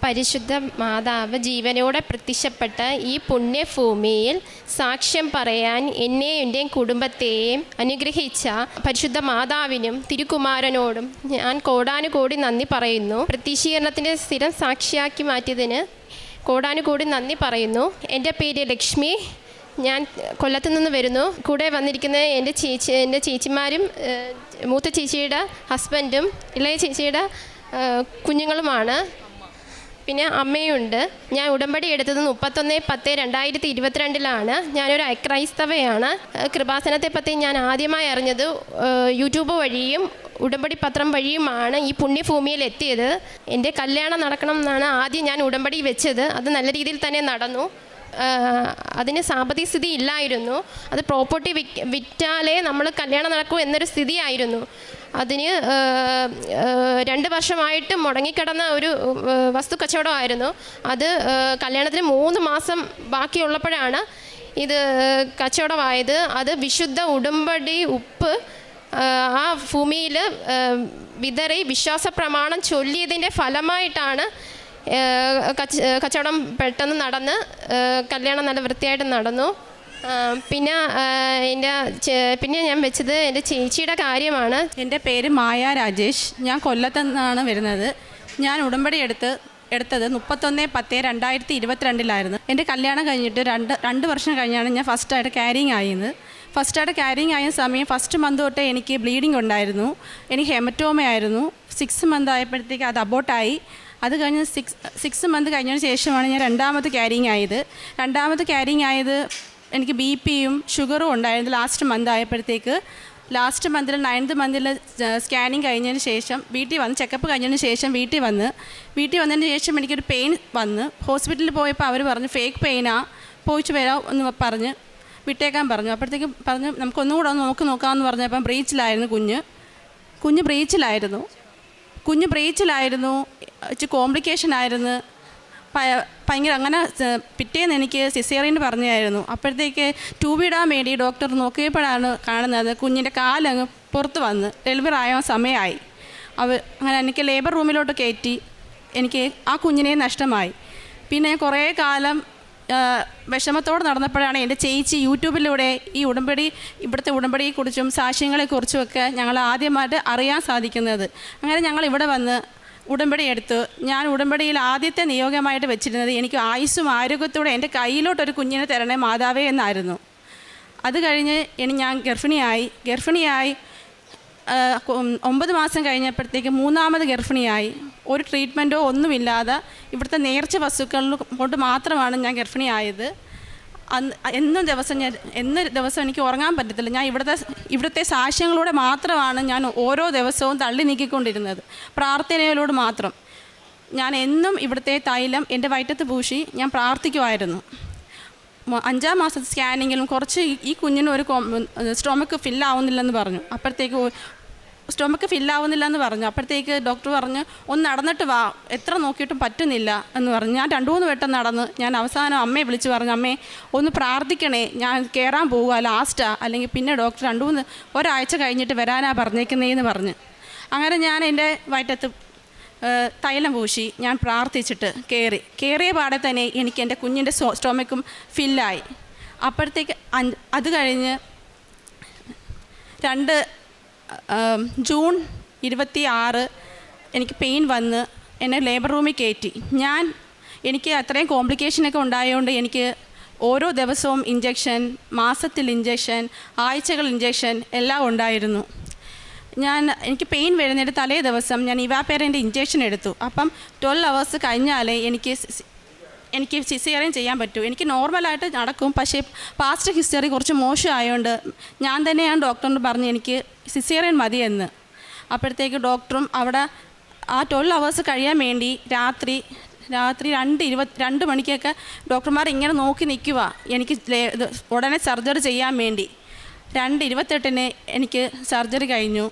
പരിശുദ്ധ മാതാവ് ജീവനോടെ പ്രത്യക്ഷപ്പെട്ട ഈ പുണ്യഭൂമിയിൽ സാക്ഷ്യം പറയാൻ എന്നെയും എൻ്റെ കുടുംബത്തെയും അനുഗ്രഹിച്ച പരിശുദ്ധ മാതാവിനും തിരുക്കുമാരനോടും ഞാൻ കോടാനുകോടി നന്ദി പറയുന്നു. പ്രത്യക്ഷീകരണത്തിൻ്റെ സ്ഥിരം സാക്ഷിയാക്കി മാറ്റിയതിന് കോടാനുകോടി നന്ദി പറയുന്നു. എൻ്റെ പേര് ലക്ഷ്മി. ഞാൻ കൊല്ലത്തു നിന്ന് വരുന്നു. കൂടെ വന്നിരിക്കുന്ന എൻ്റെ ചേച്ചിമാരും മൂത്ത ചേച്ചിയുടെ ഹസ്ബൻഡും ഇളയ ചേച്ചിയുടെ കുഞ്ഞുങ്ങളുമാണ്. പിന്നെ അമ്മയുണ്ട്. ഞാൻ ഉടമ്പടി എടുത്തത് 31/10/2022 ഞാനൊരു അക്രൈസ്തവയാണ്. കൃപാസനത്തെ പറ്റി ഞാൻ ആദ്യമായി അറിഞ്ഞത് യൂട്യൂബ് വഴിയും ഉടമ്പടി പത്രം വഴിയുമാണ് ഈ പുണ്യഭൂമിയിൽ എത്തിയത്. എൻ്റെ കല്യാണം നടക്കണം എന്നാണ് ആദ്യം ഞാൻ ഉടമ്പടി വെച്ചത്. അത് നല്ല രീതിയിൽ തന്നെ നടന്നു. അതിന് സാമ്പത്തിക സ്ഥിതി ഇല്ലായിരുന്നു. അത് പ്രോപ്പർട്ടി വിറ്റാലേ നമ്മൾ കല്യാണം നടക്കൂ എന്നൊരു സ്ഥിതിയായിരുന്നു. അതിന് 2 വർഷമായിട്ട് മുടങ്ങിക്കിടന്ന ഒരു വസ്തു കച്ചവടമായിരുന്നു. അത് കല്യാണത്തിന് 3 മാസം ബാക്കിയുള്ളപ്പോഴാണ് ഇത് കച്ചവടമായത്. അത് വിശുദ്ധ ഉടമ്പടി ഉപ്പ് ആ ഭൂമിയിൽ വിതറി വിശ്വാസ പ്രമാണം ചൊല്ലിയതിൻ്റെ ഫലമായിട്ടാണ് കച്ചവടം പെട്ടെന്ന് നടന്ന് കല്യാണം നല്ല വൃത്തിയായിട്ട് നടന്നു. പിന്നെ ഞാൻ വെച്ചത് എൻ്റെ ചേച്ചിയുടെ കാര്യമാണ്. എൻ്റെ പേര് മായ രാജേഷ്. ഞാൻ കൊല്ലത്തു നിന്നാണ് വരുന്നത്. ഞാൻ ഉടമ്പടി എടുത്തത് 31/10/2022 എൻ്റെ കല്യാണം കഴിഞ്ഞിട്ട് രണ്ട് വർഷം കഴിഞ്ഞാണ് ഞാൻ ഫസ്റ്റായിട്ട് ക്യാരിങ് ആയത്. ആയ സമയം ഫസ്റ്റ് മന്ത് തൊട്ടേ എനിക്ക് ബ്ലീഡിങ് ഉണ്ടായിരുന്നു. എനിക്ക് ഹെമറ്റോമയായിരുന്നു. 6 മന്ത് ആയപ്പോഴത്തേക്ക് അത് അബോട്ടായി. അത് കഴിഞ്ഞ് 6 മന്ത് കഴിഞ്ഞതിന് ശേഷമാണ് ഞാൻ രണ്ടാമത് ക്യാരിങ് ആയത്. എനിക്ക് BP-യും ഷുഗറും ഉണ്ടായിരുന്നു ലാസ്റ്റ് മന്ത് ആയപ്പോഴത്തേക്ക്. ലാസ്റ്റ് മന്തിൽ 9th മന്തിൽ സ്കാനിങ് കഴിഞ്ഞതിന് ശേഷം വീട്ടിൽ വന്ന് ചെക്കപ്പ് കഴിഞ്ഞതിന് ശേഷം വീട്ടിൽ വന്നതിന് ശേഷം എനിക്കൊരു പെയിൻ വന്ന് ഹോസ്പിറ്റലിൽ പോയപ്പോൾ അവർ പറഞ്ഞു ഫേക്ക് പെയിനാ, പോയിച്ച് വരാം എന്ന് പറഞ്ഞ് വിട്ടേക്കാൻ പറഞ്ഞു. അപ്പോഴത്തേക്ക് പറഞ്ഞു നമുക്കൊന്നുകൂടെ ഒന്ന് നോക്കാമെന്ന് പറഞ്ഞപ്പം കുഞ്ഞ് ബ്രീച്ചിലായിരുന്നു. ഇച്ചിരി കോംപ്ലിക്കേഷൻ ആയിരുന്നു. ഭയങ്കര അങ്ങനെ പിറ്റേന്ന് എനിക്ക് സിസേറിയൻ പറഞ്ഞായിരുന്നു. അപ്പോഴത്തേക്ക് ട്യൂബ് ഇടാൻ വേണ്ടി ഡോക്ടർ നോക്കിയപ്പോഴാണ് കാണുന്നത് കുഞ്ഞിൻ്റെ കാലങ്ങ് പുറത്ത് വന്ന് ഡെലിവറി ആയ സമയമായി. അങ്ങനെ എനിക്ക് ലേബർ റൂമിലോട്ട് കയറ്റി. എനിക്ക് ആ കുഞ്ഞിനെ നഷ്ടമായി. പിന്നെ കുറേ കാലം വിഷമത്തോടെ നടന്നപ്പോഴാണ് എൻ്റെ ചേച്ചി യൂട്യൂബിലൂടെ ഇവിടുത്തെ ഉടമ്പടിയെക്കുറിച്ചും സാക്ഷ്യങ്ങളെക്കുറിച്ചുമൊക്കെ ഞങ്ങൾ ആദ്യമായിട്ട് അറിയാൻ സാധിക്കുന്നത്. അങ്ങനെ ഞങ്ങൾ ഇവിടെ വന്ന് ഉടമ്പടി എടുത്തു. ഞാൻ ഉടമ്പടിയിൽ ആദ്യത്തെ നിയോഗമായിട്ട് വെച്ചിരുന്നത് എനിക്ക് ആയുസ്സും ആരോഗ്യത്തോടെ എൻ്റെ കയ്യിലോട്ടൊരു കുഞ്ഞിനെ തരണേ മാതാവേ എന്നായിരുന്നു. അത് കഴിഞ്ഞ് ഞാൻ ഗർഭിണിയായി 9 മാസം കഴിഞ്ഞപ്പോഴത്തേക്ക് 3ാമത് ഗർഭിണിയായി. ഒരു ട്രീറ്റ്മെൻറ്റോ ഒന്നുമില്ലാതെ ഇവിടുത്തെ നേർച്ച വസ്തുക്കൾ കൊണ്ട് മാത്രമാണ് ഞാൻ ഗർഭിണിയായത്. എന്ന ദിവസം എനിക്ക് ഉറങ്ങാൻ പറ്റത്തില്ല. ഞാൻ ഇവിടുത്തെ സാക്ഷ്യങ്ങളൂടെ മാത്രമാണ് ഞാൻ ഓരോ ദിവസവും തള്ളി നീക്കിക്കൊണ്ടിരുന്നത്. പ്രാർത്ഥനയിലൂടെ മാത്രം. ഞാൻ എന്നും ഇവിടുത്തെ തൈലം എൻ്റെ വയറ്റത്ത് പൂശി ഞാൻ പ്രാർത്ഥിക്കുമായിരുന്നു. 5ാം മാസത്തെ സ്കാനിങ്ങിലും കുറച്ച് ഈ കുഞ്ഞിന് ഒരു സ്റ്റൊമക്ക് ഫില്ലാവുന്നില്ലെന്ന് പറഞ്ഞു. അപ്പോഴത്തേക്ക് ഡോക്ടർ പറഞ്ഞു ഒന്ന് നടന്നിട്ട് വാ, എത്ര നോക്കിയിട്ടും പറ്റുന്നില്ല എന്ന് പറഞ്ഞു. ഞാൻ 2-3 വട്ടം നടന്ന് ഞാൻ അവസാനം അമ്മയെ വിളിച്ച് പറഞ്ഞു അമ്മേ ഒന്ന് പ്രാർത്ഥിക്കണേ, ഞാൻ കയറാൻ പോവുക ലാസ്റ്റാ, അല്ലെങ്കിൽ പിന്നെ ഡോക്ടർ 2-3 ഒരാഴ്ച കഴിഞ്ഞിട്ട് വരാനാ പറഞ്ഞേക്കുന്നതെന്ന് പറഞ്ഞ്. അങ്ങനെ ഞാൻ എൻ്റെ വയറ്റത്ത് തൈലം പൂശി ഞാൻ പ്രാർത്ഥിച്ചിട്ട് കയറിയ പാടെ തന്നെ എനിക്ക് എൻ്റെ കുഞ്ഞിൻ്റെ സ്റ്റൊമക്കും ഫില്ലായി. അപ്പോഴത്തേക്ക് അത് കഴിഞ്ഞ് ജൂൺ 26 എനിക്ക് പെയിൻ വന്ന് എന്നെ ലേബർ റൂമിൽ കയറ്റി. എനിക്ക് അത്രയും കോംപ്ലിക്കേഷനൊക്കെ ഉണ്ടായതുകൊണ്ട് എനിക്ക് ഓരോ ദിവസവും ഇഞ്ചക്ഷൻ, മാസത്തിൽ ഇഞ്ചക്ഷൻ, ആഴ്ചകൾ ഇഞ്ചക്ഷൻ എല്ലാം ഉണ്ടായിരുന്നു. എനിക്ക് പെയിൻ വരുന്നതിൻ്റെ തലേ ദിവസം ഞാൻ ഇവാപെറിൻ്റെ ഇഞ്ചക്ഷൻ എടുത്തു. അപ്പം 12 hours കഴിഞ്ഞാലേ എനിക്ക് സിസേറിയൻ ചെയ്യാൻ പറ്റൂ. എനിക്ക് നോർമലായിട്ട് നടക്കും, പക്ഷേ പാസ്റ്റ് ഹിസ്റ്ററി കുറച്ച് മോശമായതുകൊണ്ട് ഞാൻ തന്നെയാണ് ഡോക്ടറിനോട് പറഞ്ഞ് എനിക്ക് സിസേറിയൻ മതിയെന്ന്. അപ്പോഴത്തേക്ക് ഡോക്ടറും അവിടെ ആ 12 hours കഴിയാൻ വേണ്ടി രാത്രി 2 മണിക്കൊക്കെ ഡോക്ടർമാർ ഇങ്ങനെ നോക്കി നിൽക്കുക എനിക്ക് ഉടനെ സർജറി ചെയ്യാൻ വേണ്ടി. 2:28 എനിക്ക് സർജറി കഴിഞ്ഞു.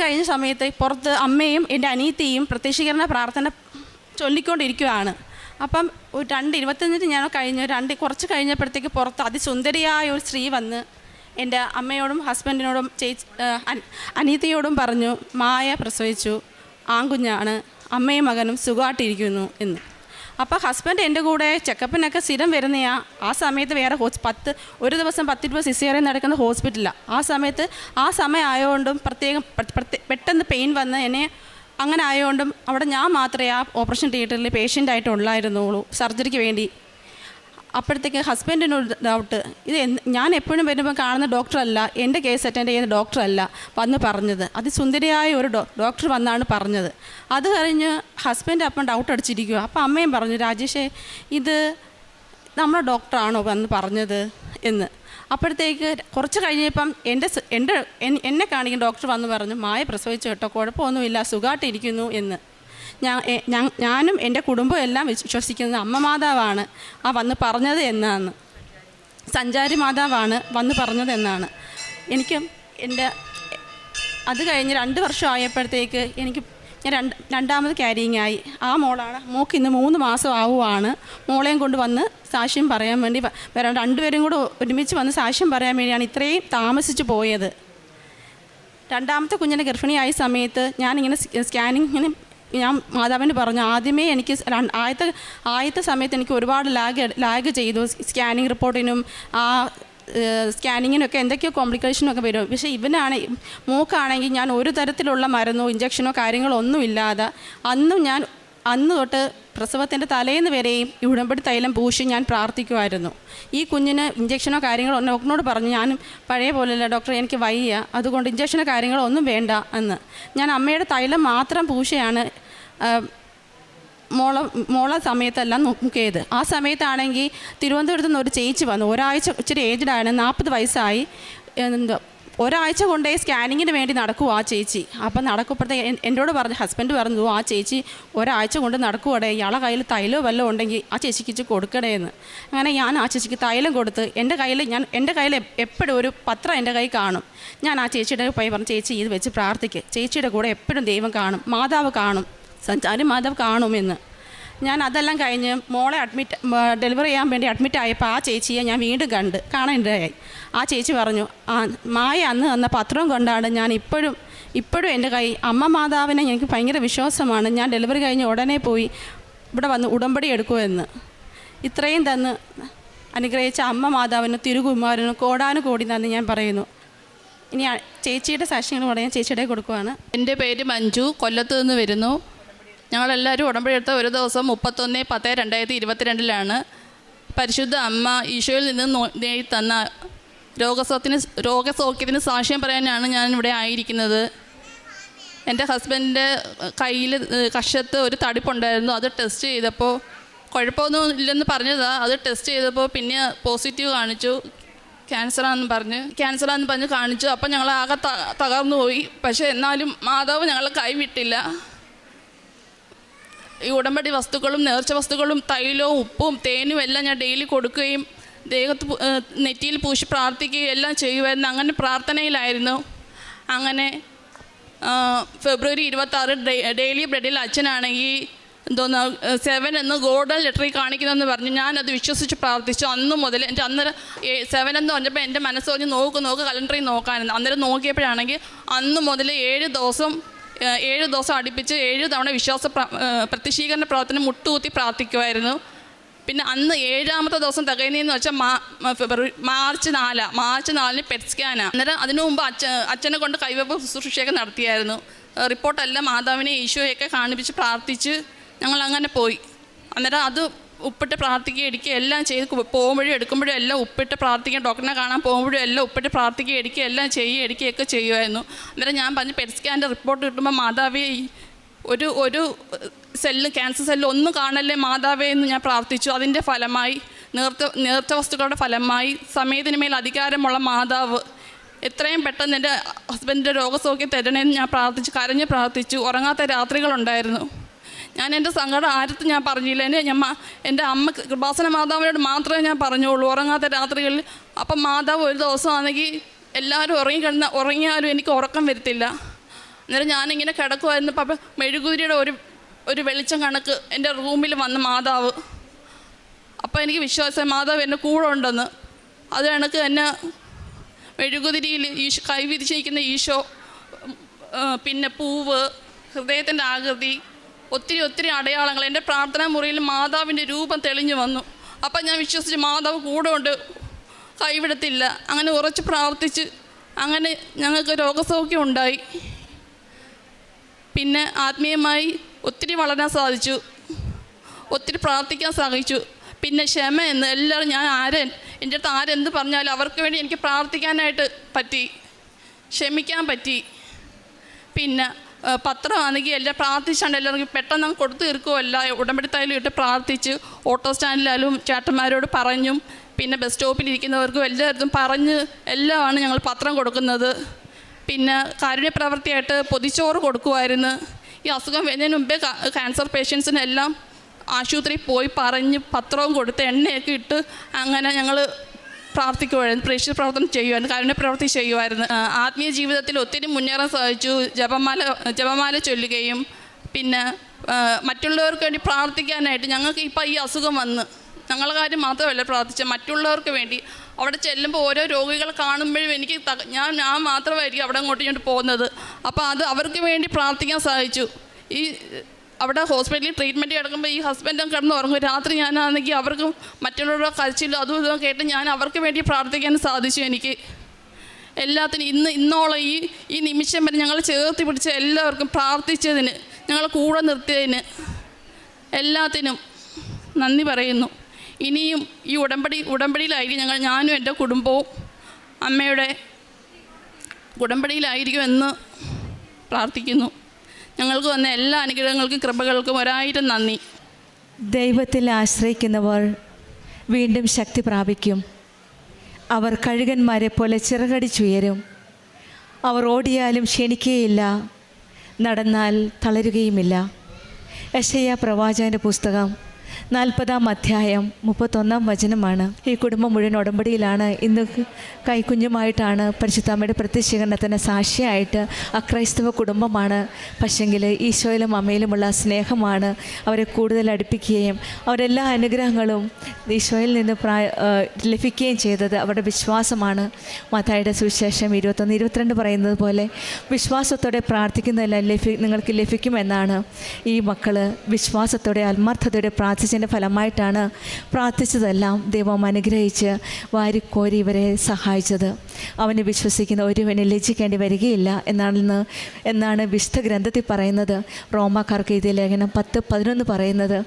കഴിഞ്ഞ സമയത്ത് പുറത്ത് അമ്മയും എൻ്റെ അനിയത്തിയും പ്രത്യക്ഷീകരണ പ്രാർത്ഥന ചൊല്ലിക്കൊണ്ടിരിക്കുകയാണ്. അപ്പം 2:25 ഞാൻ കഴിഞ്ഞു. കുറച്ച് കഴിഞ്ഞപ്പോഴത്തേക്ക് പുറത്ത് അതിസുന്ദരിയായ ഒരു സ്ത്രീ വന്ന് എൻ്റെ അമ്മയോടും ഹസ്ബൻഡിനോടും അനിയത്തിയോടും പറഞ്ഞു മായ പ്രസവിച്ചു, ആൺകുഞ്ഞാണ്, അമ്മയും മകനും സുഖമായിട്ടിരിക്കുന്നു എന്ന്. അപ്പോൾ ഹസ്ബൻഡ് എൻ്റെ കൂടെ ചെക്കപ്പിനൊക്കെ സ്ഥിരം വരുന്നയാ. ആ സമയത്ത് വേറെ ഒരു ദിവസം 10-20 സിസേറിയൻ നടക്കുന്ന ഹോസ്പിറ്റലാണ്. ആ സമയം ആയതുകൊണ്ടും പെട്ടെന്ന് പെയിൻ വന്ന് എന്നെ അങ്ങനെ ആയതുകൊണ്ടും അവിടെ ഞാൻ മാത്രമേ ആ ഓപ്പറേഷൻ തിയേറ്ററിൽ പേഷ്യൻ്റായിട്ട് ഉള്ളായിരുന്നുള്ളൂ സർജറിക്ക് വേണ്ടി. അപ്പോഴത്തേക്ക് ഹസ്ബൻഡിനൊരു ഡൗട്ട്, ഞാൻ എപ്പോഴും വരുമ്പോൾ കാണുന്ന ഡോക്ടറല്ല, എൻ്റെ കേസ് അറ്റൻഡ് ചെയ്യുന്ന ഡോക്ടറല്ല വന്ന് പറഞ്ഞത്, അതിസുന്ദരിയായ ഒരു ഡോക്ടർ വന്നാണ് പറഞ്ഞത്. അത് കഴിഞ്ഞ് ഹസ്ബൻഡ് അപ്പം ഡൗട്ട് അടിച്ചിരിക്കുക. അപ്പോൾ അമ്മയും പറഞ്ഞു, രാജേഷേ ഇത് നമ്മുടെ ഡോക്ടറാണോ വന്ന് പറഞ്ഞത് എന്ന്. അപ്പോഴത്തേക്ക് കുറച്ച് കഴിഞ്ഞപ്പം എന്നെ കാണിക്കുന്ന ഡോക്ടർ വന്ന് പറഞ്ഞു, മായ പ്രസവിച്ചു കേട്ടോ, കുഴപ്പമൊന്നുമില്ല, സുഖമായിട്ടിരിക്കുന്നു എന്ന്. ഞാനും എൻ്റെ കുടുംബവും എല്ലാം വിശ്വസിക്കുന്നത് അമ്മ മാതാവാണ് വന്ന് പറഞ്ഞത് എന്നാണ്, സഞ്ചാരി മാതാവാണ് വന്ന് പറഞ്ഞത് എന്നാണ്. അത് കഴിഞ്ഞ് 2 വർഷം ആയപ്പോഴത്തേക്ക് ഞാൻ രണ്ടാമത് ക്യാരിങ് ആയി. ആ മോൾക്ക് ഇന്ന് 3 മാസം ആവുകയാണ്. മോളെയും കൊണ്ട് വന്ന് സാക്ഷ്യം പറയാൻ വേണ്ടി വരാം. 2 പേരും കൂടെ ഒരുമിച്ച് വന്ന് സാക്ഷ്യം പറയാൻ വേണ്ടിയാണ് ഇത്രയും താമസിച്ച് പോയത്. രണ്ടാമത്തെ കുഞ്ഞിനെ ഗർഭിണിയായ സമയത്ത് ഞാനിങ്ങനെ സ്കാനിങ്ങിന് ഞാൻ മാതാവിന് പറഞ്ഞു, ആദ്യമേ എനിക്ക് ആദ്യത്തെ സമയത്ത് എനിക്ക് ഒരുപാട് ലാഗ് ചെയ്തു. സ്കാനിങ് റിപ്പോർട്ടിനും സ്കാനിങ്ങിനൊക്കെ എന്തൊക്കെയോ കോംപ്ലിക്കേഷനൊക്കെ വരും. പക്ഷേ മൂക്കാണെങ്കിൽ ഞാൻ ഒരു തരത്തിലുള്ള മരുന്നോ ഇഞ്ചക്ഷനോ കാര്യങ്ങളോ ഒന്നും ഇല്ലാതെ അന്ന് തൊട്ട് പ്രസവത്തിൻ്റെ തലേന്ന് വരെയും ഈ ഉടമ്പടി തൈലം പൂശി ഞാൻ പ്രാർത്ഥിക്കുമായിരുന്നു. ഈ കുഞ്ഞിന് ഇഞ്ചക്ഷനോ കാര്യങ്ങളോ ഡോക്ടറിനോട് പറഞ്ഞു, ഞാനും പഴയ പോലെയല്ല ഡോക്ടർ, എനിക്ക് വയ്യ, അതുകൊണ്ട് ഇഞ്ചക്ഷനോ കാര്യങ്ങളോ ഒന്നും വേണ്ട എന്ന്. ഞാൻ അമ്മയുടെ തൈലം മാത്രം പൂശിയാണ് മോളെ സമയത്തെല്ലാം നോക്കിയത്. ആ സമയത്താണെങ്കിൽ തിരുവനന്തപുരത്ത് നിന്ന് ഒരു ചേച്ചി വന്നു. ഒരാഴ്ച ഇച്ചിരി ഏജ്ഡാണ്, 40 വയസ്സായി. ഒരാഴ്ച കൊണ്ടേ സ്കാനിങ്ങിന് വേണ്ടി നടക്കുമോ ആ ചേച്ചി. അപ്പം നടക്കുമ്പോഴത്തേക്ക് എന്നോട് പറഞ്ഞു, ഹസ്ബൻഡ് പറഞ്ഞു, ആ ചേച്ചി ഒരാഴ്ച കൊണ്ട് നടക്കുവടേ, ഇയാളെ കയ്യിൽ തൈലോ വല്ലതും ഉണ്ടെങ്കിൽ ആ ചേച്ചിക്ക് ഇച്ചിരി കൊടുക്കണേ എന്ന്. അങ്ങനെ ഞാൻ ആ ചേച്ചിക്ക് തൈലം കൊടുത്ത് എൻ്റെ കയ്യിൽ എപ്പോഴും ഒരു പത്രം എൻ്റെ കയ്യിൽ കാണും. ഞാൻ ആ ചേച്ചിയുടെ പോയി പറഞ്ഞു, ചേച്ചി ഇത് വെച്ച് പ്രാർത്ഥിക്കുക, ചേച്ചിയുടെ കൂടെ എപ്പോഴും ദൈവം കാണും, മാതാവ് കാണും, സഞ്ചാരി മാതാവ് കാണുമെന്ന്. ഞാൻ അതെല്ലാം കഴിഞ്ഞ് മോളെ ഡെലിവറി ചെയ്യാൻ വേണ്ടി അഡ്മിറ്റ് ആയപ്പോൾ ആ ചേച്ചിയെ ഞാൻ വീണ്ടും കാണാനിടയായി. ആ ചേച്ചി പറഞ്ഞു, മായ അന്ന് തന്ന പത്രം കൊണ്ടാണ് ഞാൻ ഇപ്പോഴും എൻ്റെ കൈ അമ്മ മാതാവിനെ എനിക്ക് ഭയങ്കര വിശ്വാസമാണ്, ഞാൻ ഡെലിവറി കഴിഞ്ഞ് ഉടനെ പോയി ഇവിടെ വന്ന് ഉടമ്പടി എടുക്കുമെന്ന്. ഇത്രയും തന്ന് അനുഗ്രഹിച്ച അമ്മ മാതാവിന് തിരുകുമാരനും കോടാനുകോടി നന്ദി ഞാൻ പറയുന്നു. ഇനി ചേച്ചിയുടെ സാക്ഷ്യങ്ങൾ പറയാൻ ചേച്ചിയുടെ കൊടുക്കുവാണ്. എൻ്റെ പേര് മഞ്ജു, കൊല്ലത്ത് നിന്ന് വരുന്നു. ഞങ്ങളെല്ലാവരും ഉടമ്പടി എടുത്ത ഒരു ദിവസം 31/10/2022 പരിശുദ്ധ അമ്മ ഈശോയിൽ നിന്ന് നേടി തന്ന രോഗസൗഖ്യത്തിന് സാക്ഷ്യം പറയാനാണ് ഞാനിവിടെ ആയിരിക്കുന്നത്. എൻ്റെ ഹസ്ബൻഡിൻ്റെ കയ്യിൽ കഷത്ത് ഒരു തടിപ്പുണ്ടായിരുന്നു. അത് ടെസ്റ്റ് ചെയ്തപ്പോൾ കുഴപ്പമൊന്നും ഇല്ലെന്ന് പറഞ്ഞതാണ്. അത് ടെസ്റ്റ് ചെയ്തപ്പോൾ പിന്നെ പോസിറ്റീവ് കാണിച്ചു, ക്യാൻസറാണെന്ന് പറഞ്ഞ് കാണിച്ചു. അപ്പം ഞങ്ങൾ ആകെ തകർന്നു പോയി. പക്ഷേ എന്നാലും മാതാവ് ഞങ്ങളെ കൈവിട്ടില്ല. ഈ ഉടമ്പടി വസ്തുക്കളും നേർച്ച വസ്തുക്കളും തൈലവും ഉപ്പും തേനും എല്ലാം ഞാൻ ഡെയിലി കൊടുക്കുകയും ദേഹത്ത് നെറ്റിയിൽ പൂശി പ്രാർത്ഥിക്കുകയും എല്ലാം ചെയ്യുമായിരുന്നു. അങ്ങനെ പ്രാർത്ഥനയിലായിരുന്നു. അങ്ങനെ ഫെബ്രുവരി 26 ഡെയിലി ബ്രെഡിൽ അച്ഛനാണെങ്കിൽ 7 എന്ന് ഗോൾഡൻ ലെറ്ററിൽ കാണിക്കണമെന്ന് പറഞ്ഞു. ഞാനത് വിശ്വസിച്ച് പ്രാർത്ഥിച്ചു. അന്ന് മുതൽ എൻ്റെ അന്നേരം 7 എന്ന് പറഞ്ഞപ്പോൾ എൻ്റെ മനസ്സ് പറഞ്ഞ് നോക്ക് കലണ്ടറിൽ നോക്കാനെന്ന്. അന്നേരം നോക്കിയപ്പോഴാണെങ്കിൽ അന്ന് മുതൽ 7 ദിവസം അടുപ്പിച്ച് 7 തവണ പ്രത്യക്ഷീകരണ പ്രാർത്ഥന മുട്ടുകുത്തി പ്രാർത്ഥിക്കുമായിരുന്നു. പിന്നെ അന്ന് 7ാമത്തെ ദിവസം തികയുന്നതെന്ന് വെച്ചാൽ മാർച്ച് 4 പെറ്റ് സ്കാനാണ്. അന്നേരം അതിനു മുമ്പ് അച്ഛനെ കൊണ്ട് കൈവെപ്പ് ശുശ്രൂഷയൊക്കെ നടത്തിയായിരുന്നു. റിപ്പോർട്ടെല്ലാം മാതാവിനെ ഈശോയൊക്കെ കാണിപ്പിച്ച് പ്രാർത്ഥിച്ച് ഞങ്ങൾ അങ്ങനെ പോയി. അന്നേരം അത് ഉപ്പിട്ട് പ്രാർത്ഥിക്കുക എല്ലാം ചെയ്ത് പോകുമ്പോഴും എടുക്കുമ്പോഴും എല്ലാം ഉപ്പിട്ട് പ്രാർത്ഥിക്കുക, ഡോക്ടറിനെ കാണാൻ പോകുമ്പോഴും എല്ലാം ഉപ്പിട്ട് പ്രാർത്ഥിക്കുക എല്ലാം എടുക്കുകയൊക്കെ ചെയ്യുമായിരുന്നു. അന്നേരം ഞാൻ പറഞ്ഞു, പെറ്റ് സ്കാൻ്റെ റിപ്പോർട്ട് കിട്ടുമ്പോൾ മാതാവേ ഒരു ക്യാൻസർ സെല്ല് ഒന്നും കാണല്ലേ മാതാവേ എന്ന് ഞാൻ പ്രാർത്ഥിച്ചു. അതിൻ്റെ ഫലമായി നേർച്ച വസ്തുക്കളുടെ ഫലമായി സമയത്തിന് മേൽ അധികാരമുള്ള മാതാവ് എത്രയും പെട്ടെന്ന് എൻ്റെ ഹസ്ബൻഡിൻ്റെ രോഗസൗഖ്യം തരണേന്ന് ഞാൻ കരഞ്ഞ് പ്രാർത്ഥിച്ചു. ഉറങ്ങാത്ത രാത്രികളുണ്ടായിരുന്നു. ഞാൻ എൻ്റെ സങ്കടം ആരത്തും ഞാൻ പറഞ്ഞില്ല. എൻ്റെ അമ്മ കൃപാസന മാതാവിനോട് മാത്രമേ ഞാൻ പറഞ്ഞുള്ളൂ ഉറങ്ങാത്ത രാത്രികളിൽ. അപ്പം മാതാവ് ഒരു ദിവസമാണെങ്കിൽ എല്ലാവരും ഉറങ്ങിയാലും എനിക്ക് ഉറക്കം വരത്തില്ല. അന്നേരം ഞാനിങ്ങനെ കിടക്കുമായിരുന്നു. അപ്പം മെഴുകുതിരിയുടെ ഒരു വെളിച്ചം കണക്ക് എൻ്റെ റൂമിൽ വന്ന മാതാവ്. അപ്പോൾ എനിക്ക് വിശ്വാസം മാതാവ് എൻ്റെ കൂടെ ഉണ്ടെന്ന്. അത് കണക്ക് എന്നെ മെഴുകുതിരിയിൽ കൈ വിരിച്ചിരിക്കുന്ന ഈശോ, പിന്നെ പൂവ്, ഹൃദയത്തിൻ്റെ ആകൃതി, ഒത്തിരി അടയാളങ്ങൾ. എൻ്റെ പ്രാർത്ഥനാ മുറിയിൽ മാതാവിൻ്റെ രൂപം തെളിഞ്ഞു വന്നു. അപ്പം ഞാൻ വിശ്വസിച്ച് മാതാവ് കൂടെ ഉണ്ട്, കൈവിടത്തില്ല. അങ്ങനെ ഉറച്ച് പ്രാർത്ഥിച്ച് അങ്ങനെ ഞങ്ങൾക്ക് രോഗസൗഖ്യം ഉണ്ടായി. പിന്നെ ആത്മീയമായി ഒത്തിരി വളരാൻ സാധിച്ചു, ഒത്തിരി പ്രാർത്ഥിക്കാൻ സാധിച്ചു. പിന്നെ ക്ഷമ എന്ന് എല്ലാവരും എൻ്റെ അടുത്ത് ആരെന്ത് പറഞ്ഞാലും അവർക്ക് വേണ്ടി എനിക്ക് പ്രാർത്ഥിക്കാനായിട്ട് പറ്റി, ക്ഷമിക്കാൻ പറ്റി. പിന്നെ പത്രമാണെങ്കിൽ എല്ലാം പ്രാർത്ഥിച്ചാണ്ട് എല്ലാവർക്കും പെട്ടെന്ന് അങ്ങ് കൊടുത്തു തീർക്കുമല്ല. ഉടമ്പടി തൈലം ഇട്ട് പ്രാർത്ഥിച്ച് ഓട്ടോ സ്റ്റാൻഡിലായാലും ചേട്ടന്മാരോട് പറഞ്ഞും പിന്നെ ബസ് സ്റ്റോപ്പിലിരിക്കുന്നവർക്കും എല്ലായിടത്തും പറഞ്ഞ് എല്ലാമാണ് ഞങ്ങൾ പത്രം കൊടുക്കുന്നത്. പിന്നെ കാരുണ്യ പ്രവൃത്തിയായിട്ട് പൊതിച്ചോറ് കൊടുക്കുമായിരുന്നു. ഈ അസുഖം വരുന്നതിന് മുമ്പേ ക്യാൻസർ പേഷ്യൻസിനെല്ലാം ആശുപത്രിയിൽ പോയി പറഞ്ഞ് പത്രവും കൊടുത്ത് എണ്ണയൊക്കെ ഇട്ട് അങ്ങനെ ഞങ്ങൾ പ്രാർത്ഥിക്കുമായിരുന്നു, പ്രേക്ഷിത പ്രവർത്തനം ചെയ്യുമായിരുന്നു, കാരുണ്യ പ്രവൃത്തി ചെയ്യുമായിരുന്നു. ആത്മീയ ജീവിതത്തിൽ ഒത്തിരി മുന്നേറാൻ സാധിച്ചു. ജപമാല ചൊല്ലുകയും പിന്നെ മറ്റുള്ളവർക്ക് വേണ്ടി പ്രാർത്ഥിക്കാനായിട്ട്. ഞങ്ങൾക്ക് ഇപ്പോൾ ഈ അസുഖം വന്ന് ഞങ്ങളുടെ കാര്യം മാത്രമല്ല പ്രാർത്ഥിച്ച, മറ്റുള്ളവർക്ക് വേണ്ടി അവിടെ ചെല്ലുമ്പോൾ ഓരോ രോഗികളെ കാണുമ്പോഴും എനിക്ക് ഞാൻ മാത്രമായിരിക്കും അവിടെ ഇങ്ങോട്ട് പോകുന്നത്. അപ്പോൾ അത് അവർക്ക് വേണ്ടി പ്രാർത്ഥിക്കാൻ സാധിച്ചു. ഈ അവിടെ ഹോസ്പിറ്റലിൽ ട്രീറ്റ്മെൻറ്റ് കിടക്കുമ്പോൾ ഈ ഹസ്ബൻഡും കിടന്ന് ഉറങ്ങും. രാത്രി ഞാനാണെങ്കിൽ അവർക്കും മറ്റുള്ളവരുടെ കരച്ചിലും അതും ഇതും കേട്ട് ഞാൻ അവർക്ക് വേണ്ടി പ്രാർത്ഥിക്കാൻ സാധിച്ചു. എനിക്ക് എല്ലാത്തിനും ഇന്നോളം ഈ നിമിഷം വരെ ഞങ്ങൾ ചേർത്ത് പിടിച്ച എല്ലാവർക്കും പ്രാർത്ഥിച്ചതിന്, ഞങ്ങളെ കൂടെ നിർത്തിയതിന് എല്ലാത്തിനും നന്ദി പറയുന്നു. ഇനിയും ഈ ഉടമ്പടിയിലായിരിക്കും ഞാനും എൻ്റെ കുടുംബവും അമ്മയുടെ ഉടമ്പടിയിലായിരിക്കും എന്ന് പ്രാർത്ഥിക്കുന്നു. ഞങ്ങൾക്ക് വന്ന എല്ലാ അനുഗ്രഹങ്ങൾക്കും കൃപകൾക്കും 1000 നന്ദി. ദൈവത്തിൽ ആശ്രയിക്കുന്നവർ വീണ്ടും ശക്തി പ്രാപിക്കും. അവർ കഴുകന്മാരെ പോലെ ചിറകടിച്ചുയരും. അവർ ഓടിയാലും ക്ഷീണിക്കുകയില്ല, നടന്നാൽ തളരുകയുമില്ല. യെശയ്യാ പ്രവാചകൻ്റെ പുസ്തകം 40-ാം അധ്യായം 31-ാം വചനമാണ്. ഈ കുടുംബം മുഴുവൻ ഉടമ്പടിയിലാണ്. ഇന്ന് കൈക്കുഞ്ഞുമായിട്ടാണ് പരിശുദ്ധാമ്മയുടെ പ്രത്യക്ഷീകരണത്തിന് സാക്ഷിയായിട്ട് അക്രൈസ്തവ കുടുംബമാണ്. പക്ഷെങ്കിൽ ഈശോയിലും അമ്മയിലുമുള്ള സ്നേഹമാണ് അവരെ കൂടുതൽ അടുപ്പിക്കുകയും അവരെല്ലാ അനുഗ്രഹങ്ങളും ഈശോയിൽ നിന്ന് ലഭിക്കുകയും ചെയ്തത് അവരുടെ വിശ്വാസമാണ്. മത്തായിയുടെ സുവിശേഷം 21-22 പറയുന്നത് പോലെ വിശ്വാസത്തോടെ പ്രാർത്ഥിക്കുന്നതെല്ലാം നിങ്ങൾക്ക് ലഭിക്കുമെന്നാണ്. ഈ മക്കൾ വിശ്വാസത്തോടെ ആത്മാർത്ഥതയോടെ പ്രാർത്ഥിച്ചതിൻ്റെ ഫലമായിട്ടാണ് പ്രാർത്ഥിച്ചതെല്ലാം ദൈവം അനുഗ്രഹിച്ച് വാരിക്കോരി ഇവരെ സഹായിച്ചത്. അവനെ വിശ്വസിക്കുന്ന ഒരുവനെ ലജ്ജിക്കേണ്ടി വരികയില്ല എന്നാണ് വിശുദ്ധ ഗ്രന്ഥത്തിൽ പറയുന്നത്. റോമാക്കാർക്ക് എഴുതിയ ലേഖനം 10:11 പറയുന്നത്.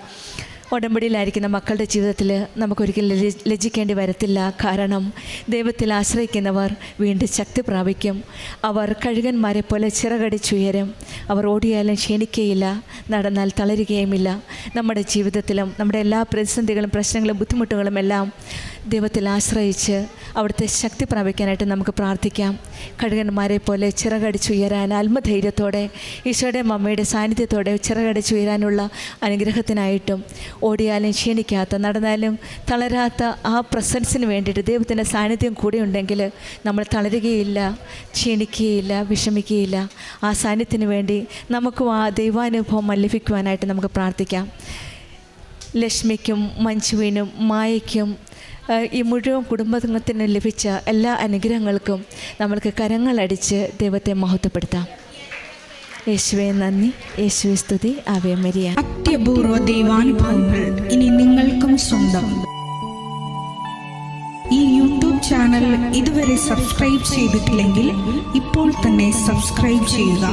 ഉടമ്പടിയിലായിരിക്കുന്ന മക്കളുടെ ജീവിതത്തിൽ നമുക്കൊരിക്കലും ലജ്ജിക്കേണ്ടി വരത്തില്ല. കാരണം ദൈവത്തിൽ ആശ്രയിക്കുന്നവർ വീണ്ടും ശക്തി പ്രാപിക്കും. അവർ കഴുകന്മാരെ പോലെ ചിറകടിച്ചുയരും. അവർ ഓടിയാലും ക്ഷീണിക്കുകയില്ല, നടന്നാൽ തളരുകയുമില്ല. നമ്മുടെ ജീവിതത്തിലും നമ്മുടെ എല്ലാ പ്രതിസന്ധികളും പ്രശ്നങ്ങളും ബുദ്ധിമുട്ടുകളും എല്ലാം ദൈവത്തിൽ ആശ്രയിച്ച് അവിടുത്തെ ശക്തി പ്രാപിക്കാനായിട്ട് നമുക്ക് പ്രാർത്ഥിക്കാം. കഴുകന്മാരെ പോലെ ചിറകടിച്ചുയരാൻ ആത്മധൈര്യത്തോടെ ഈശോയുടെ അമ്മയുടെ സാന്നിധ്യത്തോടെ ചിറകടിച്ചുയരാനുള്ള അനുഗ്രഹത്തിനായിട്ടും ഓടിയാലും ക്ഷീണിക്കാത്ത, നടന്നാലും തളരാത്ത ആ പ്രസൻസിന് വേണ്ടിയിട്ട് ദൈവത്തിൻ്റെ സാന്നിധ്യം കൂടെ ഉണ്ടെങ്കിൽ നമ്മൾ തളരുകയില്ല, ക്ഷീണിക്കുകയില്ല, വിഷമിക്കുകയില്ല. ആ സാന്നിധ്യത്തിന് വേണ്ടി നമുക്കും ആ ദൈവാനുഭവം ലഭിക്കുവാനായിട്ട് നമുക്ക് പ്രാർത്ഥിക്കാം. ലക്ഷ്മിക്കും മഞ്ജുവിനും മായയ്ക്കും ഈ മുഴുവൻ കുടുംബത്തിന് ലഭിച്ച എല്ലാ അനുഗ്രഹങ്ങൾക്കും നമ്മൾക്ക് കരങ്ങളടിച്ച് ദൈവത്തെ മഹത്വപ്പെടുത്താം. യേശുവേ നന്ദി, യേശുവേ സ്തുതി, ആവേ മരിയ. അത്യപൂർവ ദൈവാനുഭവങ്ങൾ ഇനി നിങ്ങൾക്കും സ്വന്തം. ഈ യൂട്യൂബ് ചാനൽ ഇതുവരെ സബ്സ്ക്രൈബ് ചെയ്തിട്ടില്ലെങ്കിൽ ഇപ്പോൾ തന്നെ സബ്സ്ക്രൈബ് ചെയ്യുക.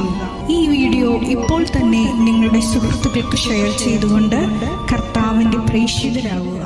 ഈ വീഡിയോ ഇപ്പോൾ തന്നെ നിങ്ങളുടെ സുഹൃത്തുക്കൾക്ക് ഷെയർ ചെയ്തുകൊണ്ട് കർത്താവിൻ്റെ പ്രേക്ഷിതരാകുക.